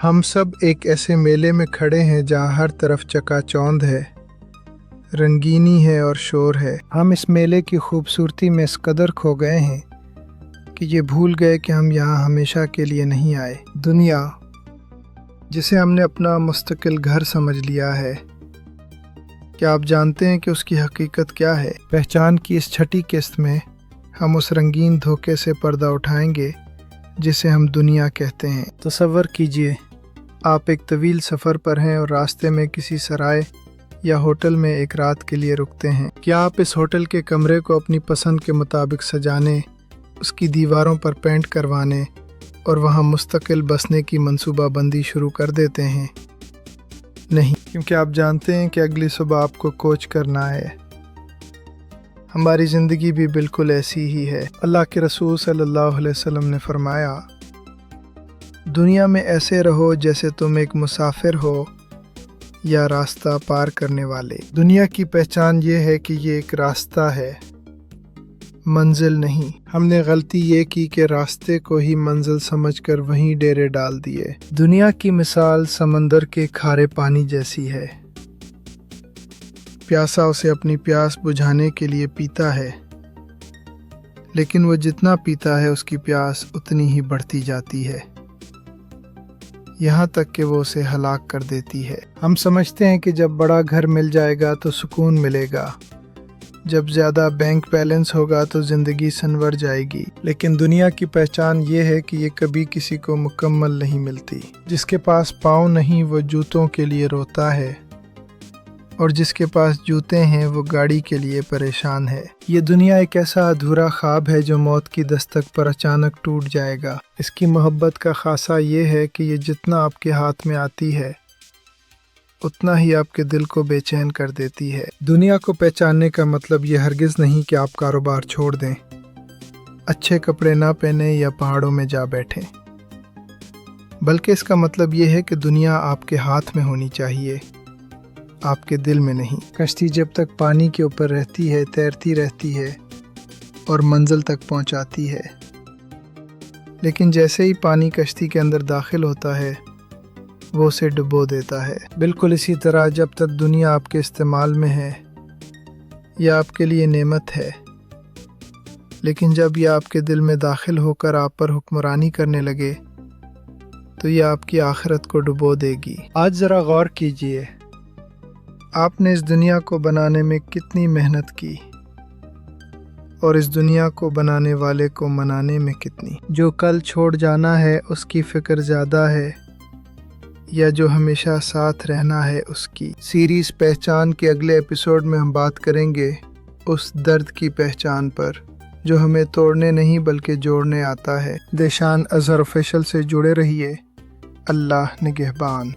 हम सब एक ऐसे मेले में खड़े हैं जहाँ हर तरफ चकाचौंध है, रंगीनी है और शोर है। हम इस मेले की खूबसूरती में इस कदर खो गए हैं कि ये भूल गए कि हम यहाँ हमेशा के लिए नहीं आए। दुनिया, जिसे हमने अपना मुस्तकिल घर समझ लिया है, क्या आप जानते हैं कि उसकी हकीकत क्या है? पहचान की इस छठी किस्त में हम उस रंगीन धोखे से पर्दा उठाएंगे जिसे हम दुनिया कहते हैं। तसव्वुर कीजिए, आप एक तवील सफ़र पर हैं और रास्ते में किसी सराय या होटल में एक रात के लिए रुकते हैं। क्या आप इस होटल के कमरे को अपनी पसंद के मुताबिक सजाने, उसकी दीवारों पर पेंट करवाने और वहां मुस्तकिल बसने की मंसूबाबंदी शुरू कर देते हैं? नहीं, क्योंकि आप जानते हैं कि अगली सुबह आपको कोच करना है। हमारी ज़िंदगी भी बिल्कुल ऐसी ही है। अल्लाह के रसूल सल्लल्लाहु अलैहि वसल्लम ने फरमाया, दुनिया में ऐसे रहो जैसे तुम एक मुसाफिर हो या रास्ता पार करने वाले। दुनिया की पहचान ये है कि ये एक रास्ता है, मंजिल नहीं। हमने गलती ये की कि रास्ते को ही मंजिल समझकर वहीं डेरे डाल दिए। दुनिया की मिसाल समंदर के खारे पानी जैसी है। प्यासा उसे अपनी प्यास बुझाने के लिए पीता है, लेकिन वो जितना पीता है उसकी प्यास उतनी ही बढ़ती जाती है, यहाँ तक कि वो उसे हलाक कर देती है। हम समझते हैं कि जब बड़ा घर मिल जाएगा तो सुकून मिलेगा, जब ज़्यादा बैंक बैलेंस होगा तो ज़िंदगी संवर जाएगी। लेकिन दुनिया की पहचान ये है कि ये कभी किसी को मुकम्मल नहीं मिलती। जिसके पास पाँव नहीं वो जूतों के लिए रोता है, और जिसके पास जूते हैं वो गाड़ी के लिए परेशान है। ये दुनिया एक ऐसा अधूरा ख्वाब है जो मौत की दस्तक पर अचानक टूट जाएगा। इसकी मोहब्बत का खासा ये है कि ये जितना आपके हाथ में आती है उतना ही आपके दिल को बेचैन कर देती है। दुनिया को पहचानने का मतलब ये हरगिज़ नहीं कि आप कारोबार छोड़ दें, अच्छे कपड़े ना पहने या पहाड़ों में जा बैठें, बल्कि इसका मतलब ये है कि दुनिया आपके हाथ में होनी चाहिए, आपके दिल में नहीं। कश्ती जब तक पानी के ऊपर रहती है तैरती रहती है और मंजिल तक पहुंचाती है, लेकिन जैसे ही पानी कश्ती के अंदर दाखिल होता है वो उसे डुबो देता है। बिल्कुल इसी तरह जब तक दुनिया आपके इस्तेमाल में है या आपके लिए नेमत है, लेकिन जब यह आपके दिल में दाखिल होकर आप पर हुक्मरानी करने लगे तो यह आपकी आखिरत को डुबो देगी। आज ज़रा गौर कीजिए, आपने इस दुनिया को बनाने में कितनी मेहनत की और इस दुनिया को बनाने वाले को मनाने में कितनी। जो कल छोड़ जाना है उसकी फ़िक्र ज़्यादा है या जो हमेशा साथ रहना है उसकी। सीरीज़ पहचान के अगले एपिसोड में हम बात करेंगे उस दर्द की पहचान पर जो हमें तोड़ने नहीं बल्कि जोड़ने आता है। देशान अजहर ऑफिशियल से जुड़े रहिए। अल्लाह निगहबान।